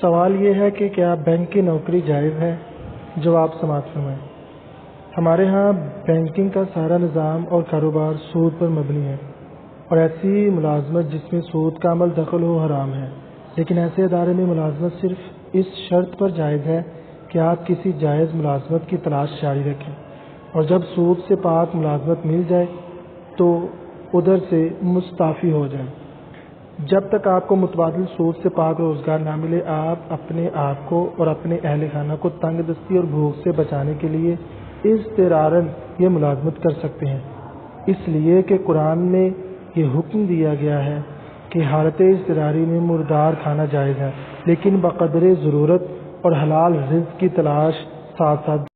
سوال یہ ہے کہ کیا بینک کی نوکری جائز ہے؟ جواب سماعت فرمائیں۔ ہمارے ہاں بینکنگ کا سارا نظام اور کاروبار سود پر مبنی ہے، اور ایسی ملازمت جس میں سود کا عمل دخل ہو حرام ہے، لیکن ایسے ادارے میں ملازمت صرف اس شرط پر جائز ہے کہ آپ کسی جائز ملازمت کی تلاش جاری رکھیں، اور جب سود سے پاک ملازمت مل جائے تو ادھر سے مستعفی ہو جائیں۔ جب تک آپ کو متبادل سود سے پاک روزگار نہ ملے، آپ اپنے آپ کو اور اپنے اہل خانہ کو تنگ دستی اور بھوک سے بچانے کے لیے اضطراراً یہ ملازمت کر سکتے ہیں، اس لیے کہ قرآن میں یہ حکم دیا گیا ہے کہ حالت اضطراری میں مردار کھانا جائز ہے، لیکن بقدر ضرورت اور حلال رزق کی تلاش ساتھ ساتھ